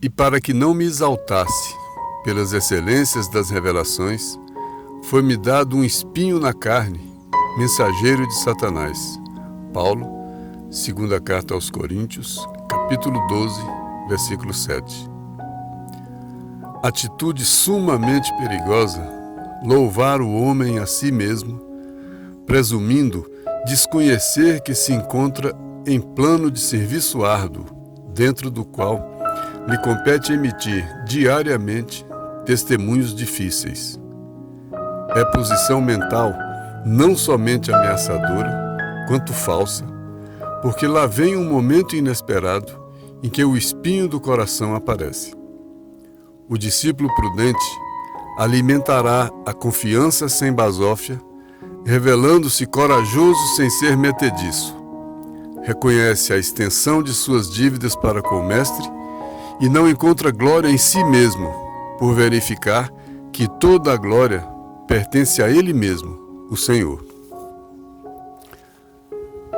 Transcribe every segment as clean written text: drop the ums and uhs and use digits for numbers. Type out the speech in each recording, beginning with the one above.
E para que não me exaltasse pelas excelências das revelações, foi-me dado um espinho na carne, mensageiro de Satanás. Paulo, segunda carta aos Coríntios, capítulo 12, versículo 7. Atitude sumamente perigosa, louvar o homem a si mesmo, presumindo desconhecer que se encontra em plano de serviço árduo, dentro do qual lhe compete emitir diariamente testemunhos difíceis. É posição mental não somente ameaçadora, quanto falsa, porque lá vem um momento inesperado em que o espinho do coração aparece. O discípulo prudente alimentará a confiança sem basófia, revelando-se corajoso sem ser metediço. Reconhece a extensão de suas dívidas para com o mestre e não encontra glória em si mesmo, por verificar que toda a glória pertence a Ele mesmo, o Senhor.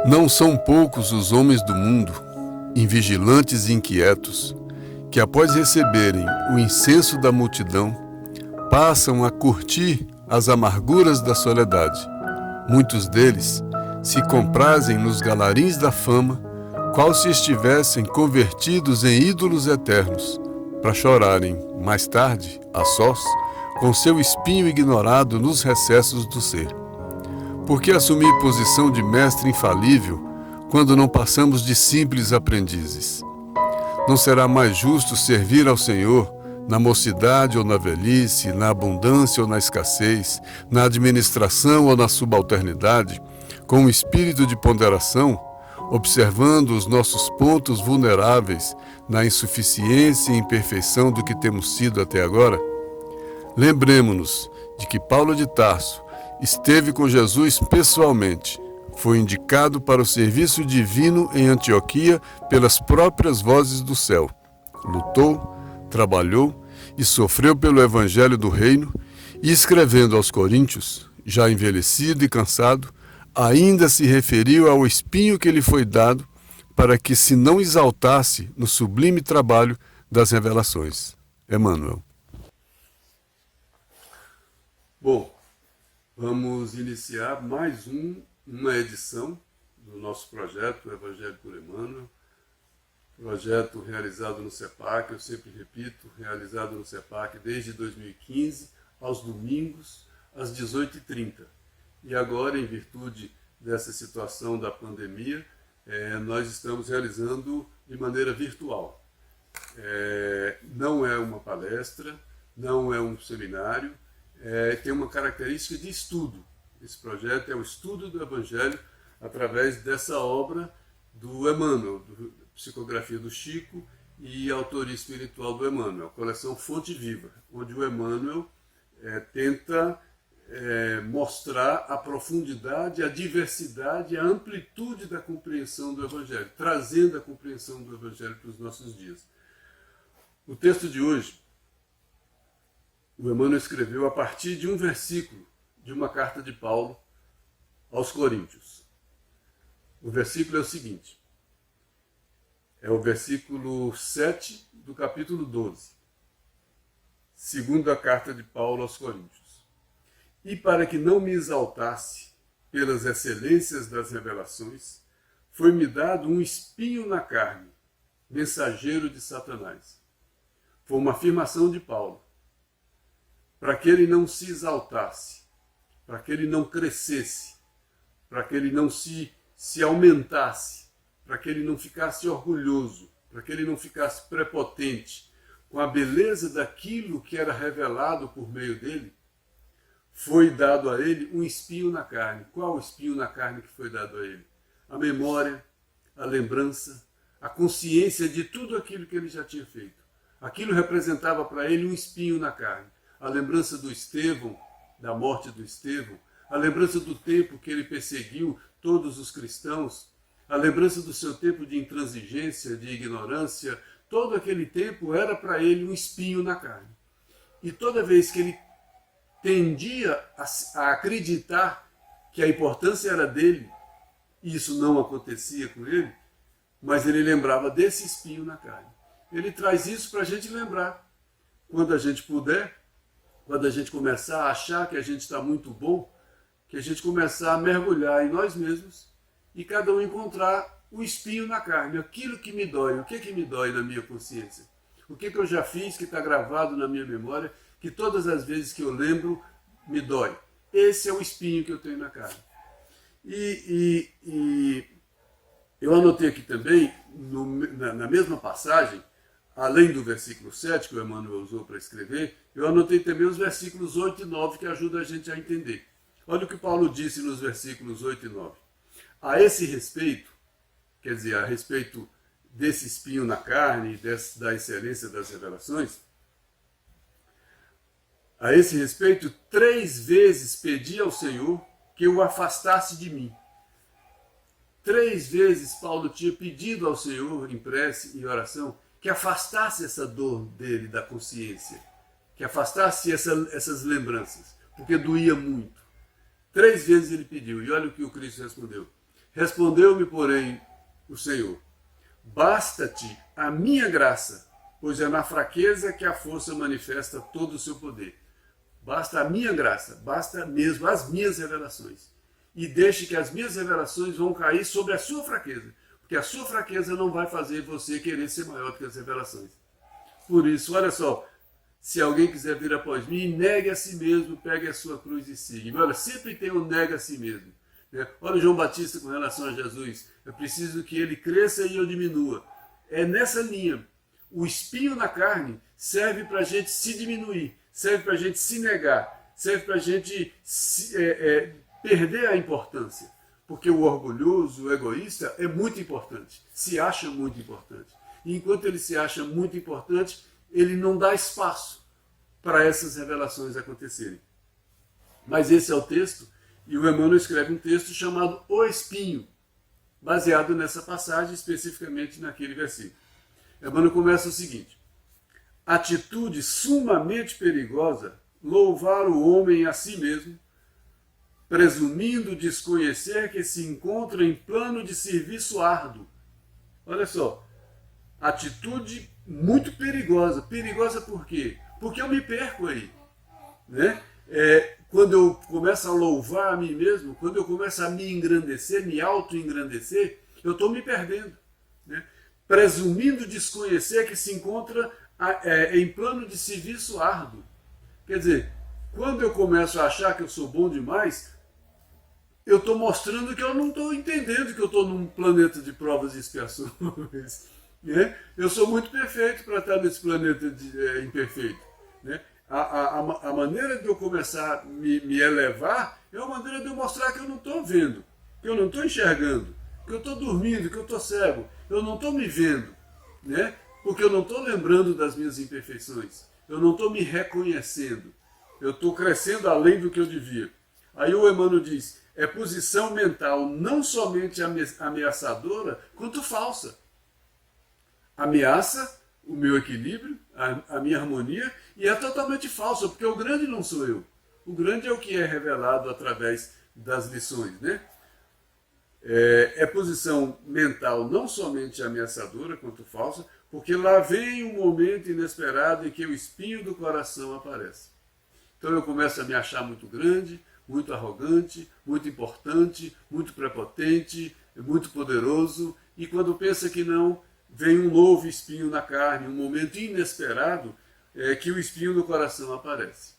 Não são poucos os homens do mundo, invigilantes e inquietos, que após receberem o incenso da multidão, passam a curtir as amarguras da soledade. Muitos deles se comprazem nos galarins da fama, qual se estivessem convertidos em ídolos eternos, para chorarem, mais tarde, a sós, com seu espinho ignorado nos recessos do ser. Por que assumir posição de mestre infalível, quando não passamos de simples aprendizes? Não será mais justo servir ao Senhor na mocidade ou na velhice, na abundância ou na escassez, na administração ou na subalternidade, com um espírito de ponderação, observando os nossos pontos vulneráveis na insuficiência e imperfeição do que temos sido até agora? Lembremos-nos de que Paulo de Tarso esteve com Jesus pessoalmente, foi indicado para o serviço divino em Antioquia pelas próprias vozes do céu. Lutou, trabalhou e sofreu pelo evangelho do reino e, escrevendo aos Coríntios, já envelhecido e cansado, ainda se referiu ao espinho que lhe foi dado para que se não exaltasse no sublime trabalho das revelações. Emmanuel. Bom, vamos iniciar mais uma edição do nosso projeto, o Evangelho por Emmanuel, projeto realizado no CEPAC, eu sempre repito, realizado no CEPAC desde 2015, aos domingos, às 18h30. E agora, em virtude dessa situação da pandemia, nós estamos realizando de maneira virtual. Não é uma palestra, não é um seminário, tem uma característica de estudo. Esse projeto é o estudo do Evangelho através dessa obra do Emmanuel, psicografia do Chico e autoria espiritual do Emmanuel, coleção Fonte Viva, onde o Emmanuel tenta mostrar a profundidade, a diversidade, a amplitude da compreensão do Evangelho, trazendo a compreensão do Evangelho para os nossos dias. O texto de hoje, o Emmanuel escreveu a partir de um versículo de uma carta de Paulo aos Coríntios. O versículo é o seguinte, é o versículo 7 do capítulo 12, segunda carta de Paulo aos Coríntios. E para que não me exaltasse pelas excelências das revelações, foi-me dado um espinho na carne, mensageiro de Satanás. Foi uma afirmação de Paulo, para que ele não se exaltasse, para que ele não crescesse, para que ele não se aumentasse, para que ele não ficasse orgulhoso, para que ele não ficasse prepotente com a beleza daquilo que era revelado por meio dele, foi dado a ele um espinho na carne. Qual o espinho na carne que foi dado a ele? A memória, a lembrança, a consciência de tudo aquilo que ele já tinha feito. Aquilo representava para ele um espinho na carne. A lembrança do Estevão, da morte do Estevão, a lembrança do tempo que ele perseguiu todos os cristãos, a lembrança do seu tempo de intransigência, de ignorância, todo aquele tempo era para ele um espinho na carne. E toda vez que ele tendia a acreditar que a importância era dele, e isso não acontecia com ele, mas ele lembrava desse espinho na carne. ele traz isso para a gente lembrar. Quando a gente puder, quando a gente começar a achar que a gente está muito bom, que a gente começar a mergulhar em nós mesmos e cada um encontrar o espinho na carne, aquilo que me dói, o que me dói na minha consciência. O que eu já fiz que está gravado na minha memória, que todas as vezes que eu lembro, me dói. Esse é o espinho que eu tenho na carne. E eu anotei aqui também, na mesma passagem, além do versículo 7 que o Emmanuel usou para escrever, eu anotei também os versículos 8 e 9 que ajudam a gente a entender. Olha o que Paulo disse nos versículos 8 e 9. A esse respeito, quer dizer, a respeito desse espinho na carne, da excelência das revelações, a esse respeito, 3 vezes pedi ao Senhor que o afastasse de mim. 3 vezes Paulo tinha pedido ao Senhor, em prece e oração, que afastasse essa dor dele da consciência, que afastasse essas lembranças, porque doía muito. 3 vezes ele pediu, e olha o que o Cristo respondeu. Respondeu-me, porém, o Senhor, basta-te a minha graça, pois é na fraqueza que a força manifesta todo o seu poder. Basta a minha graça, basta mesmo as minhas revelações. E deixe que as minhas revelações vão cair sobre a sua fraqueza, porque a sua fraqueza não vai fazer você querer ser maior do que as revelações. Por isso, olha só, se alguém quiser vir após mim, negue a si mesmo, pegue a sua cruz e siga. Olha, sempre tem um nega a si mesmo. Olha o João Batista com relação a Jesus. É preciso que ele cresça e eu diminua. É nessa linha. O espinho na carne serve para a gente se diminuir, serve para a gente se negar, serve para a gente perder a importância. Porque o orgulhoso, o egoísta, é muito importante, se acha muito importante. E enquanto ele se acha muito importante, ele não dá espaço para essas revelações acontecerem. Mas esse é o texto, e o Emmanuel escreve um texto chamado O Espinho, baseado nessa passagem, especificamente naquele versículo. Emmanuel começa o seguinte: atitude sumamente perigosa, louvar o homem a si mesmo, presumindo desconhecer que se encontra em plano de serviço árduo. Olha só, atitude muito perigosa. Perigosa por quê? Porque eu me perco aí. Né? Quando eu começo a louvar a mim mesmo, quando eu começo a me engrandecer, me auto-engrandecer, eu estou me perdendo. Né? Presumindo desconhecer que se encontra em plano de serviço árduo. Quer dizer, quando eu começo a achar que eu sou bom demais, eu estou mostrando que eu não estou entendendo que eu estou num planeta de provas e expiações. Né? Eu sou muito perfeito para estar nesse planeta imperfeito. Né? A maneira de eu começar a me elevar é uma maneira de eu mostrar que eu não estou vendo, que eu não estou enxergando, que eu estou dormindo, que eu estou cego, eu não estou me vendo, né? Porque eu não estou lembrando das minhas imperfeições, eu não estou me reconhecendo, eu estou crescendo além do que eu devia. Aí o Emmanuel diz, é posição mental não somente ameaçadora, quanto falsa. Ameaça o meu equilíbrio, a minha harmonia, e é totalmente falsa, porque o grande não sou eu. O grande é o que é revelado através das lições. Né? É posição mental não somente ameaçadora, quanto falsa, porque lá vem um momento inesperado em que o espinho do coração aparece. Então eu começo a me achar muito grande, muito arrogante, muito importante, muito prepotente, muito poderoso, e quando pensa que não, vem um novo espinho na carne, um momento inesperado que o espinho no coração aparece.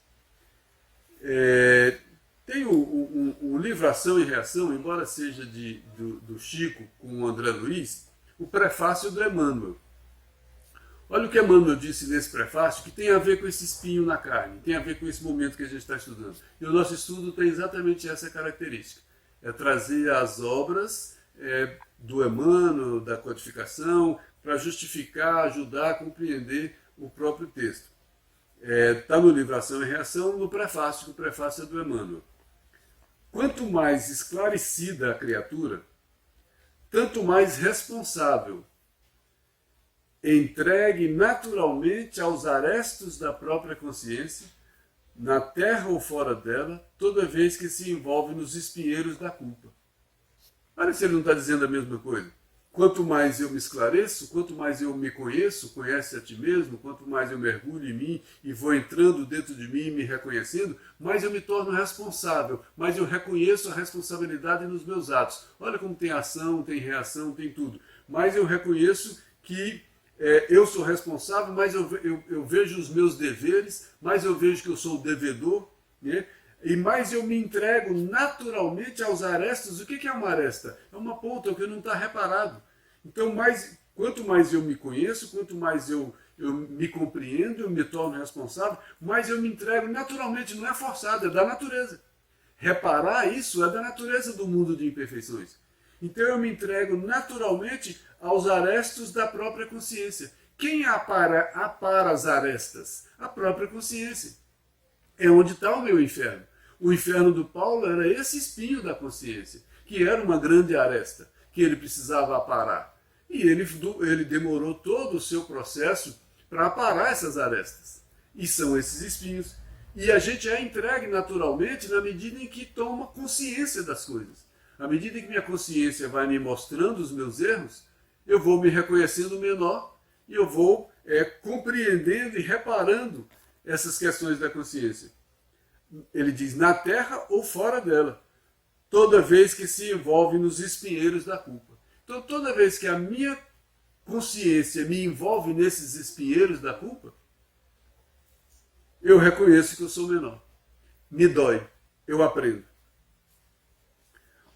Tem o livro Ação e Reação, embora seja do Chico com o André Luiz, o prefácio do Emmanuel. Olha o que Emmanuel disse nesse prefácio, que tem a ver com esse espinho na carne, tem a ver com esse momento que a gente está estudando. E o nosso estudo tem exatamente essa característica. É trazer as obras do Emmanuel, da codificação, para justificar, ajudar a compreender o próprio texto. Está no livro Ação e Reação, no prefácio, que o prefácio é do Emmanuel. Quanto mais esclarecida a criatura, tanto mais responsável, entregue naturalmente aos arestos da própria consciência, na terra ou fora dela, toda vez que se envolve nos espinheiros da culpa. Olha se ele não está dizendo a mesma coisa. quanto mais eu me esclareço, quanto mais eu me conheço, conhece a ti mesmo, quanto mais eu mergulho em mim e vou entrando dentro de mim e me reconhecendo, mais eu me torno responsável, mais eu reconheço a responsabilidade nos meus atos. Olha como tem ação, tem reação, tem tudo. Mais eu reconheço que eu sou responsável, mais eu vejo os meus deveres, mais eu vejo que eu sou o devedor, né? E mais eu me entrego naturalmente aos arestas. O que é uma aresta? É uma ponta, que não está reparado. Então, quanto mais eu me conheço, quanto mais eu me compreendo, eu me torno responsável, mais eu me entrego naturalmente, não é forçado, é da natureza. Reparar isso é da natureza do mundo de imperfeições. Então eu me entrego naturalmente aos arestos da própria consciência. Quem apara as arestas? A própria consciência. É onde está o meu inferno. O inferno do Paulo era esse espinho da consciência, que era uma grande aresta, que ele precisava aparar. E ele demorou todo o seu processo para aparar essas arestas. E são esses espinhos. E a gente é entregue naturalmente na medida em que toma consciência das coisas. À medida em que minha consciência vai me mostrando os meus erros, eu vou me reconhecendo menor e eu vou compreendendo e reparando essas questões da consciência. Ele diz, na terra ou fora dela, toda vez que se envolve nos espinheiros da culpa. Então, toda vez que a minha consciência me envolve nesses espinheiros da culpa, eu reconheço que eu sou menor. Me dói, eu aprendo.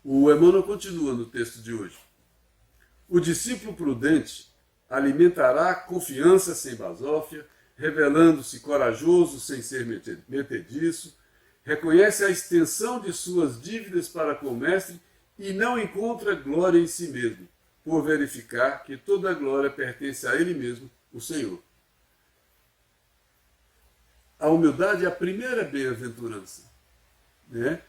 O Emmanuel continua no texto de hoje. O discípulo prudente alimentará confiança sem basófia, revelando-se corajoso sem ser metediço, reconhece a extensão de suas dívidas para com o mestre e não encontra glória em si mesmo, por verificar que toda a glória pertence a ele mesmo, o Senhor. A humildade é a primeira bem-aventurança, né?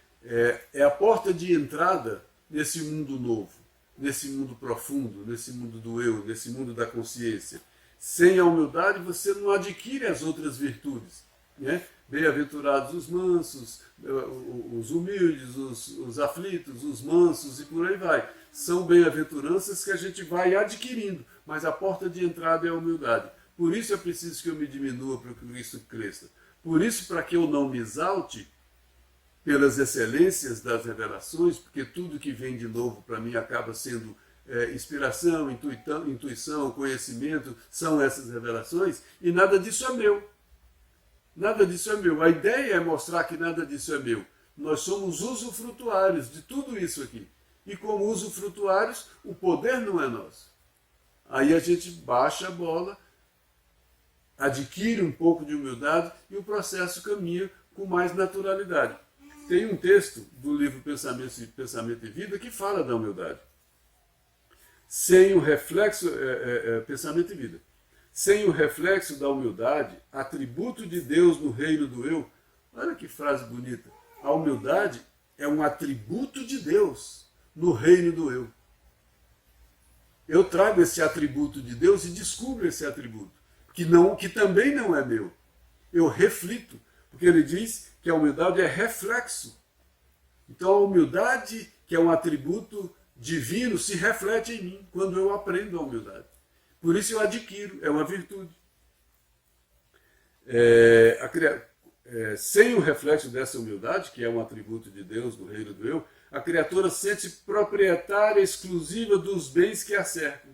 É a porta de entrada nesse mundo novo, nesse mundo profundo, nesse mundo do eu, nesse mundo da consciência. Sem a humildade você não adquire as outras virtudes, né? Bem-aventurados os mansos, os humildes, os aflitos, os mansos e por aí vai. São bem-aventuranças que a gente vai adquirindo, mas a porta de entrada é a humildade. Por isso é preciso que eu me diminua para que Cristo cresça. Por isso, para que eu não me exalte pelas excelências das revelações, porque tudo que vem de novo para mim acaba sendo inspiração, intuição, conhecimento, são essas revelações, e nada disso é meu. Nada disso é meu. A ideia é mostrar que nada disso é meu. Nós somos usufrutuários de tudo isso aqui. E como usufrutuários, o poder não é nosso. Aí a gente baixa a bola, adquire um pouco de humildade e o processo caminha com mais naturalidade. Tem um texto do livro Pensamento e Vida que fala da humildade. Sem o reflexo, Pensamento e Vida. Sem o reflexo da humildade, atributo de Deus no reino do eu. Olha que frase bonita. A humildade é um atributo de Deus no reino do eu. Eu trago esse atributo de Deus e descubro esse atributo, que também não é meu. Eu reflito, porque ele diz que a humildade é reflexo. Então a humildade, que é um atributo divino, se reflete em mim quando eu aprendo a humildade. Por isso eu adquiro, é uma virtude. Sem o reflexo dessa humildade, que é um atributo de Deus no reino do eu, a criatura sente-se proprietária exclusiva dos bens que a cercam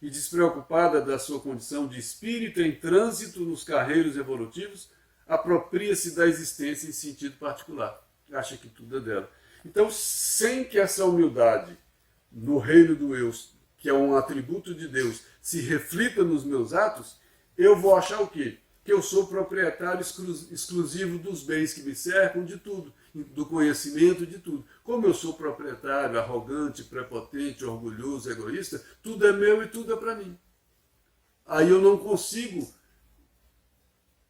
e despreocupada da sua condição de espírito em trânsito nos carreiros evolutivos, apropria-se da existência em sentido particular. Acha que tudo é dela. Então, sem que essa humildade no reino do eu, que é um atributo de Deus, se reflita nos meus atos, eu vou achar o quê? Que eu sou proprietário exclusivo dos bens que me cercam, de tudo, do conhecimento, de tudo. Como eu sou proprietário, arrogante, prepotente, orgulhoso, egoísta, tudo é meu e tudo é para mim. Aí eu não consigo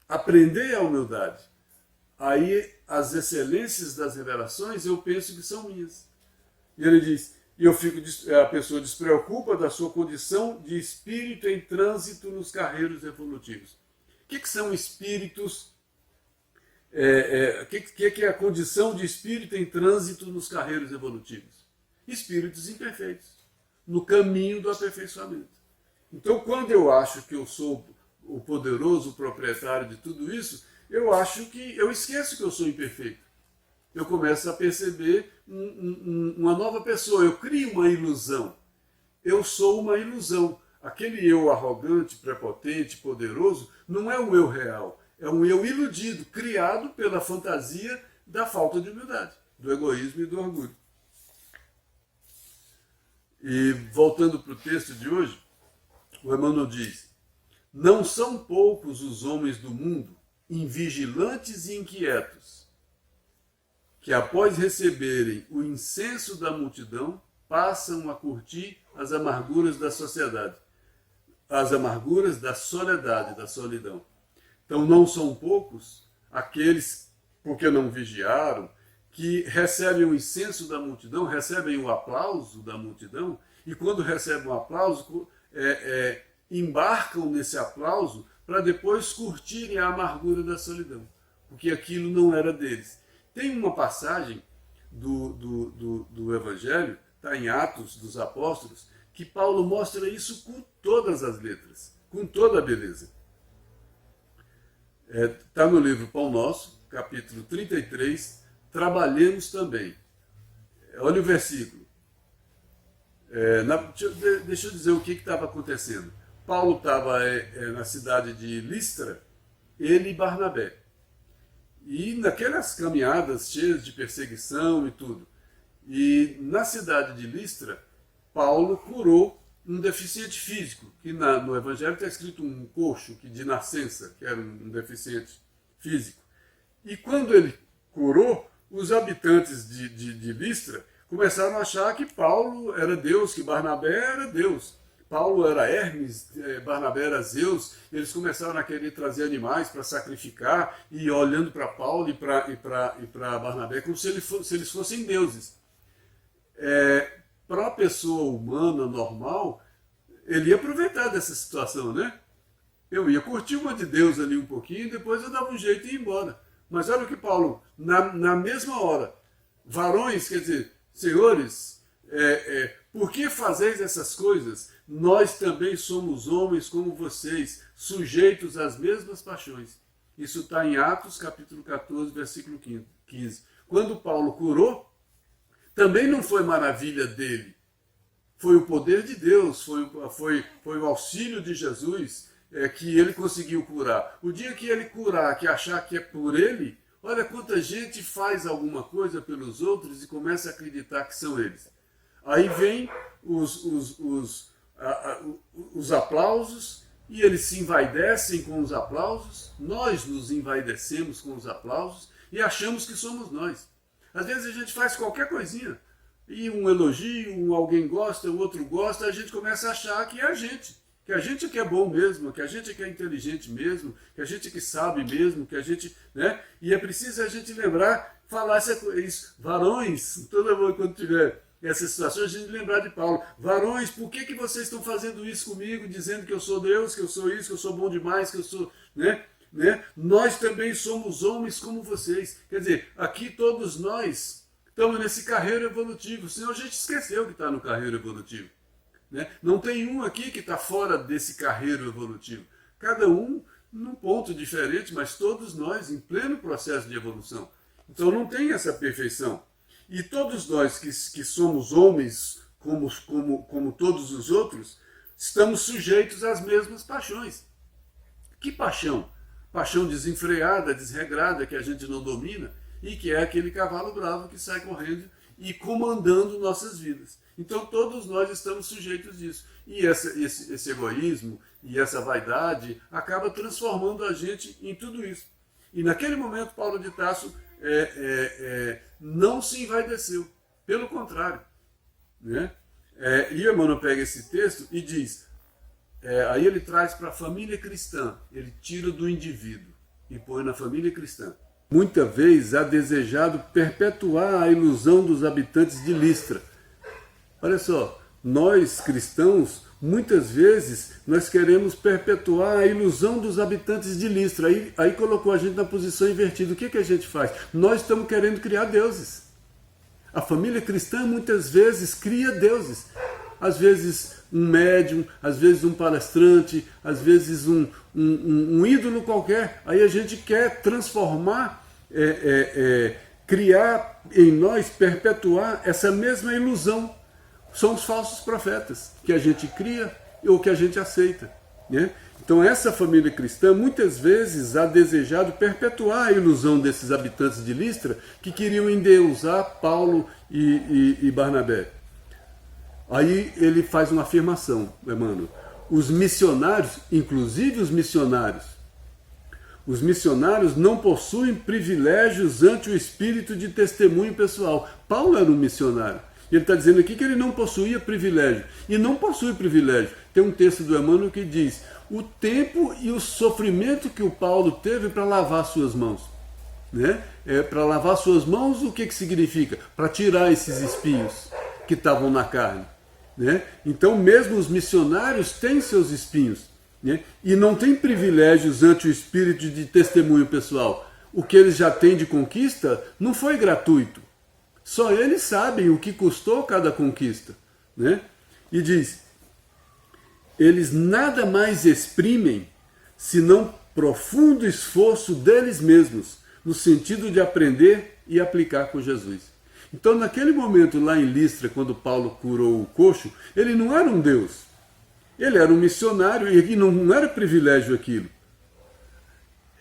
aprender a humildade. Aí as excelências das revelações eu penso que são minhas. E ele diz, a pessoa despreocupa da sua condição de espírito em trânsito nos carreiros evolutivos. O que são espíritos? O que é a condição de espírito em trânsito nos carreiros evolutivos? Espíritos imperfeitos. no caminho do aperfeiçoamento. Então, quando eu acho que eu sou o poderoso proprietário de tudo isso, eu acho que eu esqueço que eu sou imperfeito. Eu começo a perceber uma nova pessoa, eu crio uma ilusão. Eu sou uma ilusão. Aquele eu arrogante, prepotente, poderoso, não é um eu real, é um eu iludido, criado pela fantasia da falta de humildade, do egoísmo e do orgulho. E voltando para o texto de hoje, o Emmanuel diz: não são poucos os homens do mundo, invigilantes e inquietos, que após receberem o incenso da multidão, passam a curtir as amarguras da sociedade, as amarguras da soledade, da solidão. Então não são poucos aqueles, porque não vigiaram, que recebem o incenso da multidão, recebem o aplauso da multidão, e quando recebem o aplauso, embarcam nesse aplauso para depois curtirem a amargura da solidão, porque aquilo não era deles. Tem uma passagem do Evangelho, está em Atos dos Apóstolos, que Paulo mostra isso com todas as letras, com toda a beleza. Está no livro Pão Nosso, capítulo 33, trabalhemos também. Olha o versículo. Deixa eu dizer o que estava acontecendo. Paulo estava na cidade de Listra, ele e Barnabé. E naquelas caminhadas cheias de perseguição e tudo. E na cidade de Listra, Paulo curou um deficiente físico, que no Evangelho está escrito um coxo, que de nascença, que era um deficiente físico. E quando ele curou, os habitantes de Listra começaram a achar que Paulo era Deus, que Barnabé era Deus. Paulo era Hermes, Barnabé era Zeus. Eles começaram a querer trazer animais para sacrificar e olhando para Paulo e para Barnabé como se eles fossem deuses. Para a pessoa humana, normal, ele ia aproveitar dessa situação, né? Eu ia curtir uma de Deus ali um pouquinho, depois eu dava um jeito e ia embora. Mas olha o que Paulo, na mesma hora, varões, quer dizer, senhores, por que fazeis essas coisas? Nós também somos homens como vocês, sujeitos às mesmas paixões. Isso está em Atos, capítulo 14, versículo 15. Quando Paulo curou, também não foi maravilha dele. Foi o poder de Deus, foi o auxílio de Jesus que ele conseguiu curar. O dia que ele curar, que achar que é por ele, olha quanta gente faz alguma coisa pelos outros e começa a acreditar que são eles. Aí vem os aplausos e eles se envaidecem com os aplausos, nós nos envaidecemos com os aplausos e achamos que somos nós. Às vezes a gente faz qualquer coisinha e um elogio, alguém gosta, o outro gosta, a gente começa a achar que é a gente. Que a gente que é bom mesmo, que a gente que é inteligente mesmo, que a gente que sabe mesmo, que a gente, né? E é preciso a gente lembrar, falar isso. Varões, toda vez quando tiver essa situação, a gente lembrar de Paulo. Varões, por que vocês estão fazendo isso comigo, dizendo que eu sou Deus, que eu sou isso, que eu sou bom demais, que eu sou, né? Nós também somos homens como vocês. Quer dizer, aqui todos nós estamos nesse carreiro evolutivo. Senão a gente esqueceu que está no carreiro evolutivo. Não tem um aqui que está fora desse carreiro evolutivo. Cada um num ponto diferente, mas todos nós em pleno processo de evolução. Então não tem essa perfeição. E todos nós que somos homens como todos os outros, estamos sujeitos às mesmas paixões. Que paixão? Paixão desenfreada, desregrada, que a gente não domina e que é aquele cavalo bravo que sai correndo e comandando nossas vidas. Então todos nós estamos sujeitos disso. E esse egoísmo e essa vaidade acaba transformando a gente em tudo isso. E naquele momento Paulo de Tarso não se envaideceu. Pelo contrário. E Emmanuel pega esse texto e diz, aí ele traz para a família cristã, ele tira do indivíduo e põe na família cristã. Muita vez há desejado perpetuar a ilusão dos habitantes de Listra. Olha só, nós cristãos, muitas vezes, nós queremos perpetuar a ilusão dos habitantes de Listra. Aí colocou a gente na posição invertida. O que a gente faz? Nós estamos querendo criar deuses. A família cristã muitas vezes cria deuses. às vezes um médium, às vezes um palestrante, às vezes um ídolo qualquer. Aí a gente quer transformar, criar em nós, perpetuar essa mesma ilusão. São os falsos profetas que a gente cria ou que a gente aceita, né? Então essa família cristã muitas vezes ha desejado perpetuar a ilusão desses habitantes de Listra que queriam endeusar Paulo e Barnabé. Aí ele faz uma afirmação, Emmanuel. Os missionários, inclusive os missionários não possuem privilégios ante o espírito de testemunho pessoal. Paulo era um missionário. Ele está dizendo aqui que ele não possuía privilégio. E não possui privilégio. Tem um texto do Emmanuel que diz: o tempo e o sofrimento que o Paulo teve para lavar suas mãos. Né? Para lavar suas mãos, o que significa? Para tirar esses espinhos que estavam na carne. Né? Então, mesmo os missionários têm seus espinhos. Né? E não têm privilégios ante o espírito de testemunho pessoal. O que eles já têm de conquista não foi gratuito. Só eles sabem o que custou cada conquista. Né? E diz: eles nada mais exprimem senão profundo esforço deles mesmos, no sentido de aprender e aplicar com Jesus. Então, naquele momento lá em Listra, quando Paulo curou o coxo, ele não era um Deus. Ele era um missionário e não era privilégio aquilo.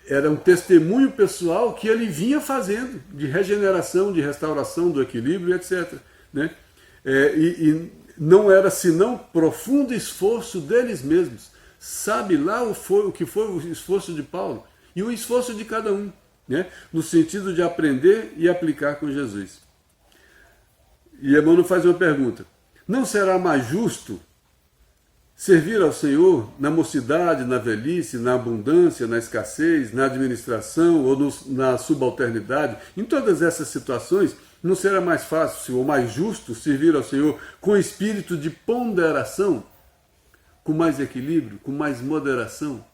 Era um testemunho pessoal que ele vinha fazendo, de regeneração, de restauração do equilíbrio, etc. Né? E não era senão profundo esforço deles mesmos. Sabe lá o que foi o esforço de Paulo e o esforço de cada um, né? No sentido de aprender e aplicar com Jesus. E Emmanuel faz uma pergunta: não será mais justo servir ao Senhor na mocidade, na velhice, na abundância, na escassez, na administração ou na subalternidade? Em todas essas situações, não será mais fácil ou mais justo servir ao Senhor com espírito de ponderação, com mais equilíbrio, com mais moderação,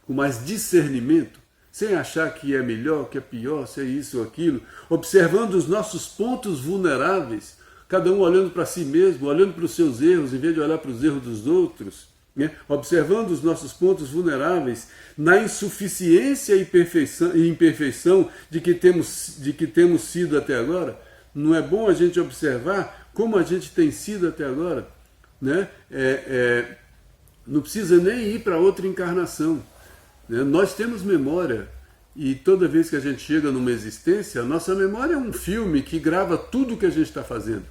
com mais discernimento, sem achar que é melhor, que é pior, se é isso ou aquilo, observando os nossos pontos vulneráveis, cada um olhando para si mesmo, olhando para os seus erros, em vez de olhar para os erros dos outros, né? Observando os nossos pontos vulneráveis, na insuficiência e imperfeição de que temos sido até agora. Não é bom a gente observar como a gente tem sido até agora? Né? Não precisa nem ir para outra encarnação. Né? Nós temos memória, e toda vez que a gente chega numa existência, a nossa memória é um filme que grava tudo o que a gente está fazendo.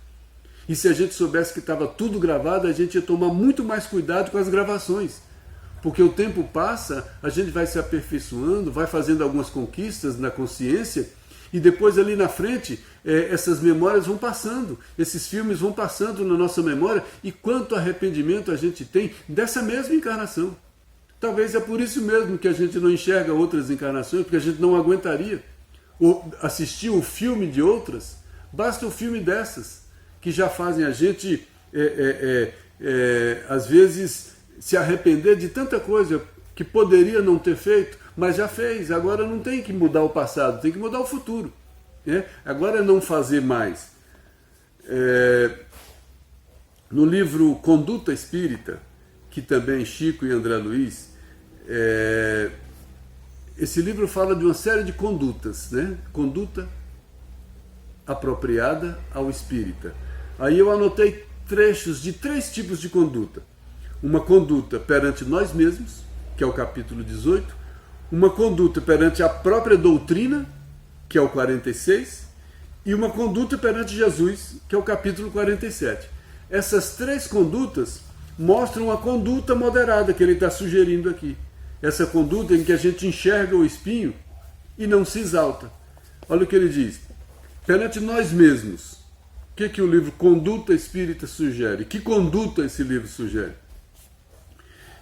E se a gente soubesse que estava tudo gravado, a gente ia tomar muito mais cuidado com as gravações. Porque o tempo passa, a gente vai se aperfeiçoando, vai fazendo algumas conquistas na consciência, e depois ali na frente, essas memórias vão passando, esses filmes vão passando na nossa memória, e quanto arrependimento a gente tem dessa mesma encarnação. Talvez é por isso mesmo que a gente não enxerga outras encarnações, porque a gente não aguentaria assistir o filme de outras. Basta o filme dessas, que já fazem a gente, às vezes, se arrepender de tanta coisa que poderia não ter feito, mas já fez. Agora não tem que mudar o passado, tem que mudar o futuro. Né? Agora é não fazer mais. No livro Conduta Espírita, que também Chico e André Luiz, esse livro fala de uma série de condutas, né? Conduta apropriada ao espírita. Aí eu anotei trechos de 3 tipos de conduta. Uma conduta perante nós mesmos, que é o capítulo 18, uma conduta perante a própria doutrina, que é o 46, e uma conduta perante Jesus, que é o capítulo 47. Essas 3 condutas mostram a conduta moderada que ele está sugerindo aqui. Essa conduta em que a gente enxerga o espinho e não se exalta. Olha o que ele diz. Perante nós mesmos, o que o livro Conduta Espírita sugere? Que conduta esse livro sugere?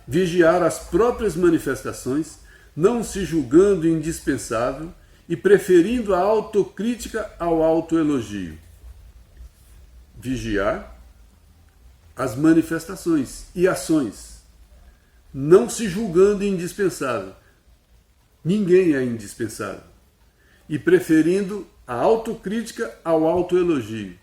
Vigiar as próprias manifestações, não se julgando indispensável e preferindo a autocrítica ao autoelogio. Vigiar as manifestações e ações, não se julgando indispensável. Ninguém é indispensável. E preferindo a autocrítica ao autoelogio.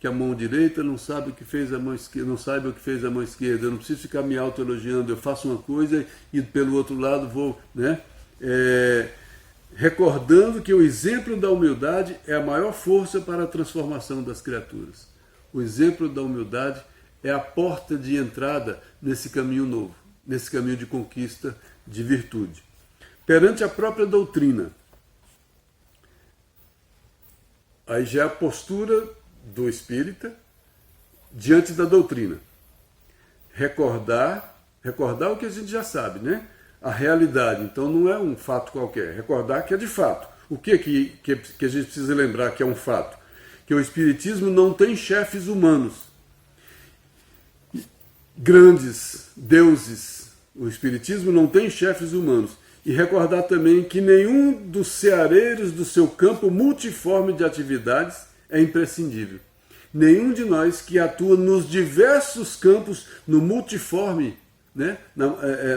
que a mão direita não sabe o que fez a mão esquerda, não sabe o que fez a mão esquerda. Eu não preciso ficar me autoelogiando. Eu faço uma coisa e pelo outro lado vou, né? Recordando que o exemplo da humildade é a maior força para a transformação das criaturas. O exemplo da humildade é a porta de entrada nesse caminho novo, nesse caminho de conquista de virtude. Perante a própria doutrina, aí já é a postura do espírita diante da doutrina. Recordar o que a gente já sabe, né? A realidade. Então não é um fato qualquer. Recordar que é de fato. O que a gente precisa lembrar que é um fato? Que o espiritismo não tem chefes humanos. Grandes deuses. O espiritismo não tem chefes humanos. E recordar também que nenhum dos ceareiros do seu campo multiforme de atividades é imprescindível. Nenhum de nós que atua nos diversos campos, no multiforme, né?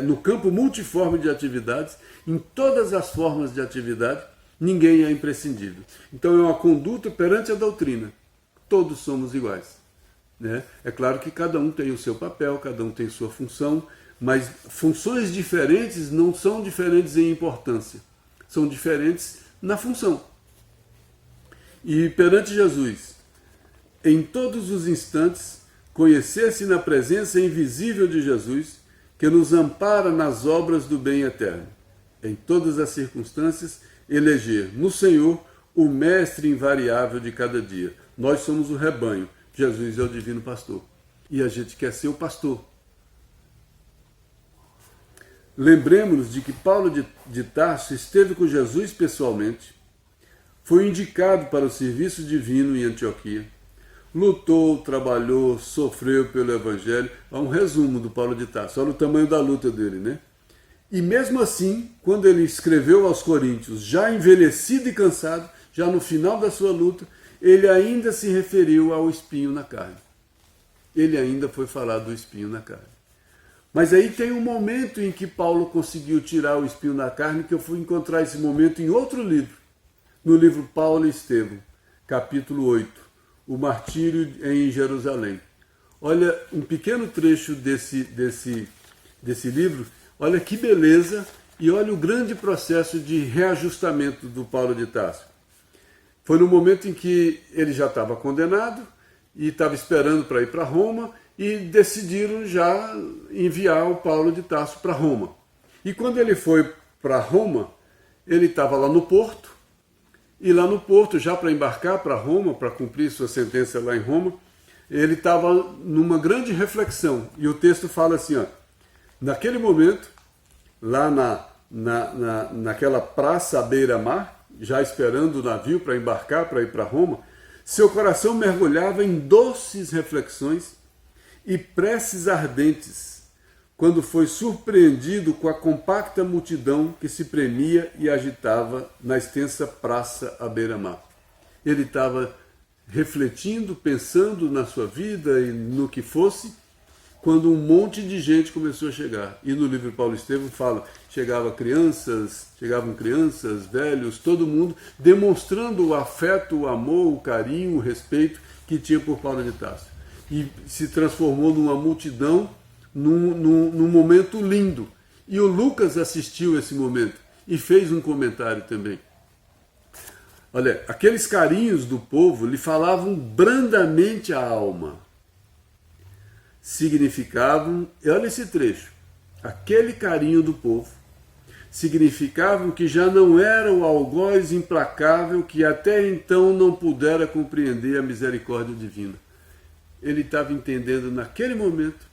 No campo multiforme de atividades, em todas as formas de atividade, ninguém é imprescindível. Então é uma conduta perante a doutrina. Todos somos iguais, né? É claro que cada um tem o seu papel, cada um tem sua função, mas funções diferentes não são diferentes em importância, são diferentes na função. E perante Jesus, em todos os instantes, conhecer-se na presença invisível de Jesus, que nos ampara nas obras do bem eterno. Em todas as circunstâncias, eleger no Senhor o mestre invariável de cada dia. Nós somos o rebanho, Jesus é o divino pastor. E a gente quer ser o pastor. Lembremos-nos de que Paulo de Tarso esteve com Jesus pessoalmente, foi indicado para o serviço divino em Antioquia, lutou, trabalhou, sofreu pelo Evangelho. É um resumo do Paulo de Tarso, olha o tamanho da luta dele, né? E mesmo assim, quando ele escreveu aos Coríntios, já envelhecido e cansado, já no final da sua luta, ele ainda se referiu ao espinho na carne. Ele ainda foi falar do espinho na carne. Mas aí tem um momento em que Paulo conseguiu tirar o espinho na carne, que eu fui encontrar esse momento em outro livro, no livro Paulo e Estevão, capítulo 8, o martírio em Jerusalém. Olha um pequeno trecho desse livro, olha que beleza, e olha o grande processo de reajustamento do Paulo de Tarso. Foi no momento em que ele já estava condenado e estava esperando para ir para Roma, e decidiram já enviar o Paulo de Tarso para Roma. E quando ele foi para Roma, ele estava lá no porto, e lá no porto, já para embarcar para Roma, para cumprir sua sentença lá em Roma, ele estava numa grande reflexão. E o texto fala assim, ó, naquele momento, lá naquela praça à beira-mar, já esperando o navio para embarcar, para ir para Roma, seu coração mergulhava em doces reflexões e preces ardentes, quando foi surpreendido com a compacta multidão que se premia e agitava na extensa praça à beira-mar. Ele estava refletindo, pensando na sua vida e no que fosse, quando um monte de gente começou a chegar. E no livro Paulo Estevão fala, chegavam crianças, velhos, todo mundo, demonstrando o afeto, o amor, o carinho, o respeito que tinha por Paulo de Tarso. E se transformou numa multidão, num momento lindo. E o Lucas assistiu esse momento e fez um comentário também. Olha, aqueles carinhos do povo lhe falavam brandamente a alma. Significavam, olha esse trecho, aquele carinho do povo, significavam que já não era o algoz implacável que até então não pudera compreender a misericórdia divina. Ele estava entendendo naquele momento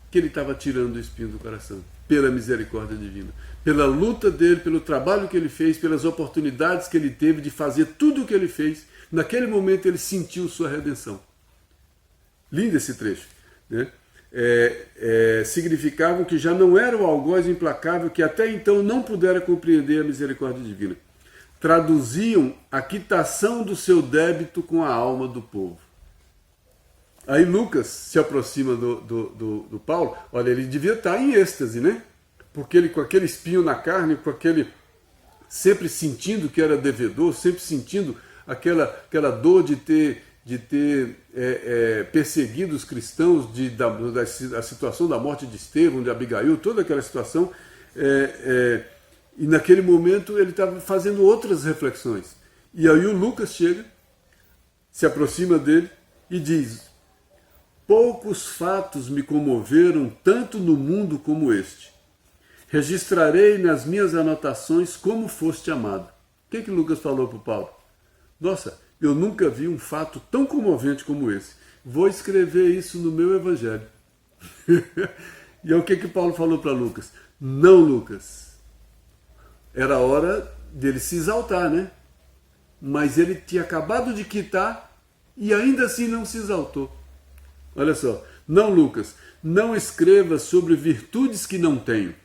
que ele estava tirando o espinho do coração, pela misericórdia divina, pela luta dele, pelo trabalho que ele fez, pelas oportunidades que ele teve de fazer tudo o que ele fez. Naquele momento ele sentiu sua redenção. Lindo esse trecho, né? Significavam que já não era o algoz implacável que até então não pudera compreender a misericórdia divina. Traduziam a quitação do seu débito com a alma do povo. Aí Lucas se aproxima do Paulo, olha, ele devia estar em êxtase, né? Porque ele com aquele espinho na carne, com aquele sempre sentindo que era devedor, sempre sentindo aquela dor de ter de ter perseguido os cristãos, da situação da morte de Estevão, de Abigail, toda aquela situação, e naquele momento ele estava fazendo outras reflexões. E aí o Lucas chega, se aproxima dele e diz: poucos fatos me comoveram tanto no mundo como este. Registrarei nas minhas anotações como foste amado. O que Lucas falou para o Paulo? Nossa, eu nunca vi um fato tão comovente como esse. Vou escrever isso no meu evangelho. E é o que Paulo falou para Lucas? Não, Lucas. Era hora dele se exaltar, né? Mas ele tinha acabado de quitar e ainda assim não se exaltou. Olha só. Não, Lucas, não escrevas sobre virtudes que não tenho.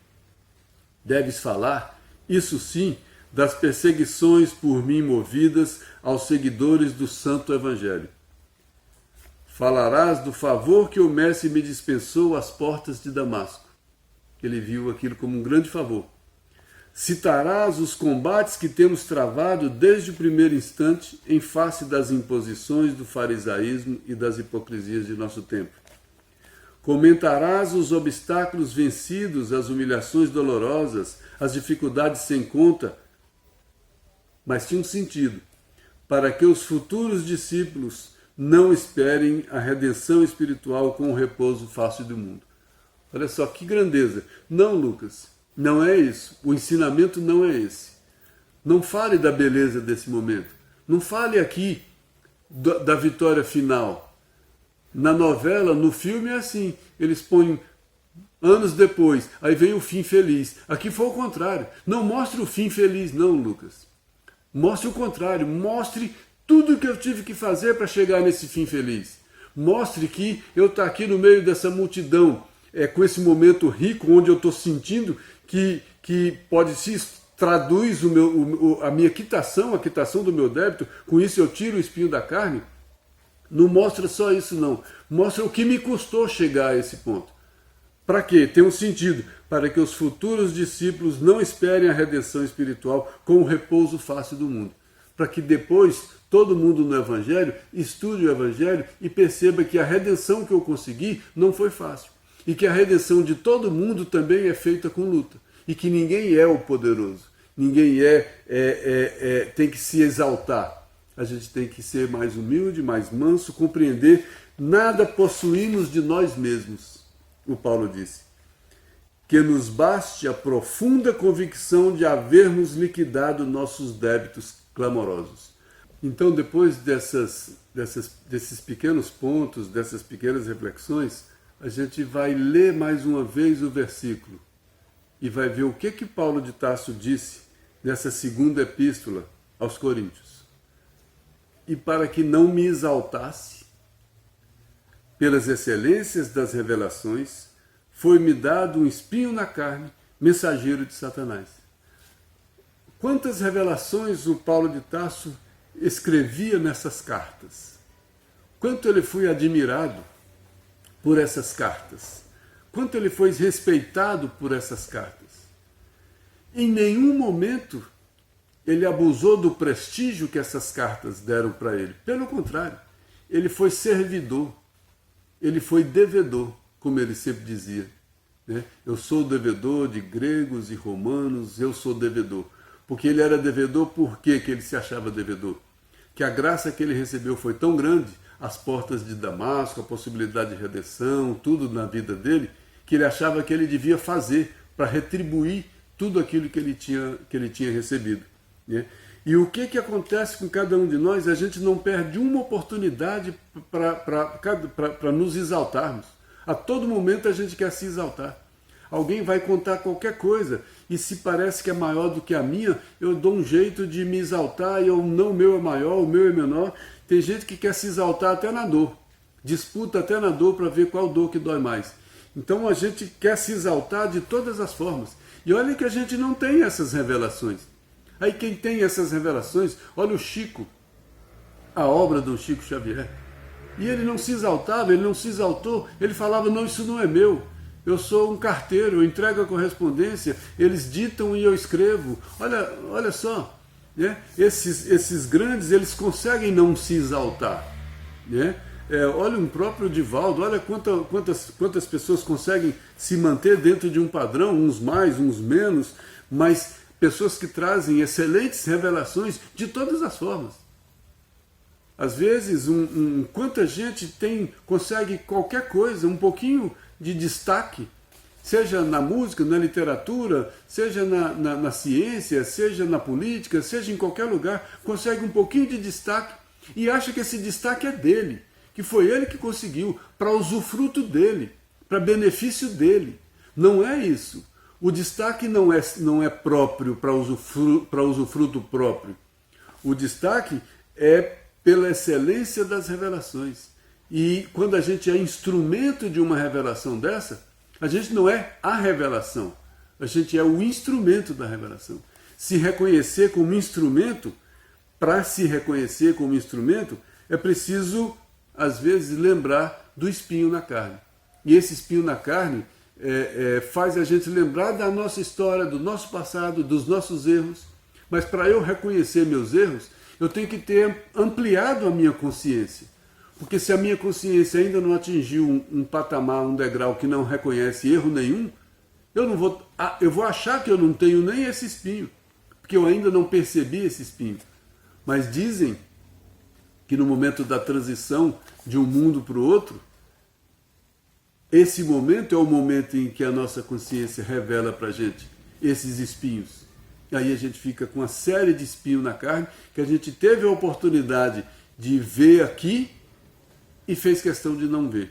Deves falar, isso sim, das perseguições por mim movidas aos seguidores do Santo Evangelho. Falarás do favor que o Mestre me dispensou às portas de Damasco. Ele viu aquilo como um grande favor. Citarás os combates que temos travado desde o primeiro instante em face das imposições do farisaísmo e das hipocrisias de nosso tempo. Comentarás os obstáculos vencidos, as humilhações dolorosas, as dificuldades sem conta, mas tinha um sentido, para que os futuros discípulos não esperem a redenção espiritual com o repouso fácil do mundo. Olha só que grandeza. Não, Lucas, não é isso. O ensinamento não é esse. Não fale da beleza desse momento. Não fale aqui da vitória final. Na novela, no filme é assim, eles põem anos depois, aí vem o fim feliz. Aqui foi o contrário. Não mostre o fim feliz, não, Lucas. Mostre o contrário, mostre tudo o que eu tive que fazer para chegar nesse fim feliz. Mostre que eu estou aqui no meio dessa multidão, com esse momento rico, onde eu estou sentindo que pode se traduz a minha quitação, a quitação do meu débito, com isso eu tiro o espinho da carne. Não mostra só isso, não. Mostra o que me custou chegar a esse ponto. Para quê? Tem um sentido. Para que os futuros discípulos não esperem a redenção espiritual com o repouso fácil do mundo. Para que depois todo mundo no Evangelho estude o Evangelho e perceba que a redenção que eu consegui não foi fácil. E que a redenção de todo mundo também é feita com luta. E que ninguém é o poderoso. Ninguém tem que se exaltar. A gente tem que ser mais humilde, mais manso, compreender, nada possuímos de nós mesmos, o Paulo disse. Que nos baste a profunda convicção de havermos liquidado nossos débitos clamorosos. Então, depois desses pequenos pontos, dessas pequenas reflexões, a gente vai ler mais uma vez o versículo e vai ver o que Paulo de Tarso disse nessa segunda epístola aos Coríntios. E para que não me exaltasse, pelas excelências das revelações, foi-me dado um espinho na carne, mensageiro de Satanás. Quantas revelações o Paulo de Tarso escrevia nessas cartas? Quanto ele foi admirado por essas cartas? Quanto ele foi respeitado por essas cartas? Em nenhum momento ele abusou do prestígio que essas cartas deram para ele. Pelo contrário, ele foi servidor, ele foi devedor, como ele sempre dizia. Né? Eu sou devedor de gregos e romanos, eu sou devedor. Porque ele era devedor, por que ele se achava devedor? Que a graça que ele recebeu foi tão grande, as portas de Damasco, a possibilidade de redenção, tudo na vida dele, que ele achava que ele devia fazer para retribuir tudo aquilo que ele tinha recebido. E o que acontece com cada um de nós? A gente não perde uma oportunidade para nos exaltarmos. A todo momento a gente quer se exaltar. Alguém vai contar qualquer coisa e se parece que é maior do que a minha, eu dou um jeito de me exaltar e não, o meu é maior, o meu é menor. Tem gente que quer se exaltar até na dor. Disputa até na dor para ver qual dor que dói mais. Então a gente quer se exaltar de todas as formas. E olha que a gente não tem essas revelações. Aí quem tem essas revelações, olha o Chico, a obra do Chico Xavier. E ele não se exaltava, ele não se exaltou, ele falava, não, isso não é meu. Eu sou um carteiro, eu entrego a correspondência, eles ditam e eu escrevo. Olha só, né? Esses grandes, eles conseguem não se exaltar. né? Olha um próprio Divaldo, olha quantas pessoas conseguem se manter dentro de um padrão, uns mais, uns menos, mas pessoas que trazem excelentes revelações de todas as formas. Às vezes, quanta gente consegue qualquer coisa, um pouquinho de destaque, seja na música, na literatura, seja na ciência, seja na política, seja em qualquer lugar, consegue um pouquinho de destaque e acha que esse destaque é dele, que foi ele que conseguiu, para usufruto dele, para benefício dele. Não é isso. O destaque não é próprio para usufruto próprio. O destaque é pela excelência das revelações. E quando a gente é instrumento de uma revelação dessa, a gente não é a revelação, a gente é o instrumento da revelação. Se reconhecer como instrumento, para se reconhecer como instrumento, é preciso, às vezes, lembrar do espinho na carne. E esse espinho na carne faz a gente lembrar da nossa história, do nosso passado, dos nossos erros. Mas para eu reconhecer meus erros, eu tenho que ter ampliado a minha consciência. Porque se a minha consciência ainda não atingiu um patamar, um degrau que não reconhece erro nenhum, eu vou achar que eu não tenho nem esse espinho, porque eu ainda não percebi esse espinho. Mas dizem que no momento da transição de um mundo para o outro, esse momento é o momento em que a nossa consciência revela para a gente esses espinhos. Aí a gente fica com uma série de espinhos na carne que a gente teve a oportunidade de ver aqui e fez questão de não ver.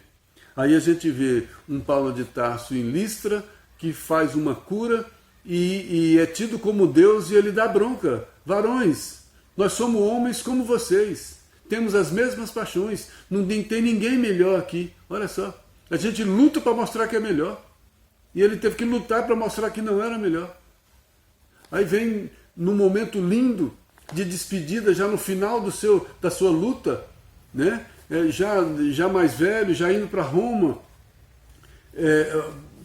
Aí a gente vê um Paulo de Tarso em Listra que faz uma cura e é tido como Deus e ele dá bronca. Varões, nós somos homens como vocês, temos as mesmas paixões, não tem ninguém melhor aqui. Olha só, a gente luta para mostrar que é melhor e ele teve que lutar para mostrar que não era melhor. Aí vem num momento lindo de despedida, já no final da sua luta, né? Já mais velho, já indo para Roma,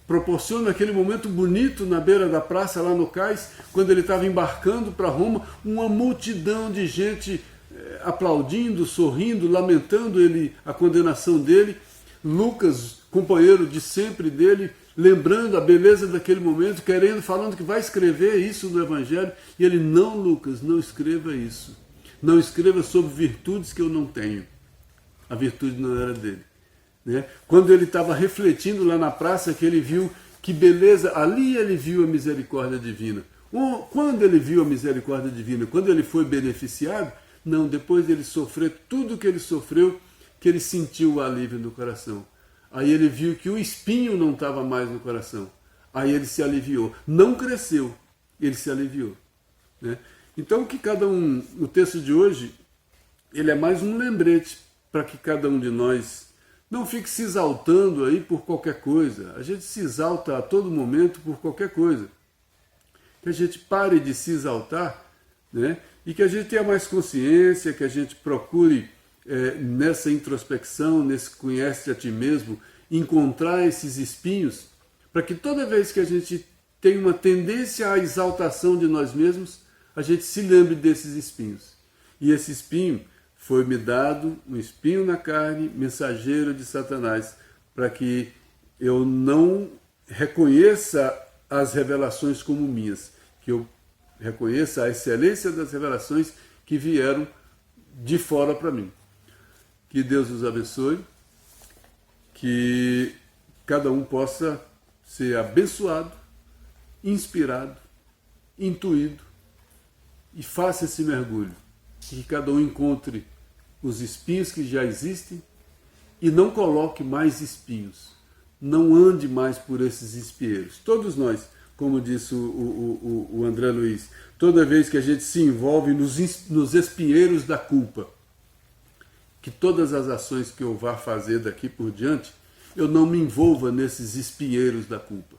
proporciona aquele momento bonito na beira da praça, lá no cais, quando ele estava embarcando para Roma, uma multidão de gente aplaudindo, sorrindo, lamentando a condenação dele. Lucas, companheiro de sempre dele, lembrando a beleza daquele momento, falando que vai escrever isso no Evangelho, e ele, não, Lucas, não escreva isso. Não escreva sobre virtudes que eu não tenho. A virtude não era dele. Né? Quando ele estava refletindo lá na praça, que ele viu que beleza, ali ele viu a misericórdia divina. Quando ele viu a misericórdia divina? Quando ele foi beneficiado? Não, depois dele sofrer tudo que ele sofreu, que ele sentiu o alívio no coração. Aí ele viu que o espinho não estava mais no coração. Aí ele se aliviou. Não cresceu, ele se aliviou. Né? Então que cada um, o texto de hoje, ele é mais um lembrete para que cada um de nós não fique se exaltando aí por qualquer coisa. A gente se exalta a todo momento por qualquer coisa. Que a gente pare de se exaltar, né? E que a gente tenha mais consciência, que a gente procure nessa introspecção, nesse conhece a ti mesmo, encontrar esses espinhos, para que toda vez que a gente tem uma tendência à exaltação de nós mesmos, a gente se lembre desses espinhos. E esse espinho foi-me dado, um espinho na carne, mensageiro de Satanás, para que eu não reconheça as revelações como minhas, que eu reconheça a excelência das revelações que vieram de fora para mim. Que Deus os abençoe, que cada um possa ser abençoado, inspirado, intuído e faça esse mergulho. Que cada um encontre os espinhos que já existem e não coloque mais espinhos. Não ande mais por esses espinheiros. Todos nós, como disse o André Luiz, toda vez que a gente se envolve nos espinheiros da culpa, que todas as ações que eu vá fazer daqui por diante, eu não me envolva nesses espinheiros da culpa.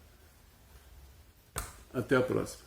Até a próxima.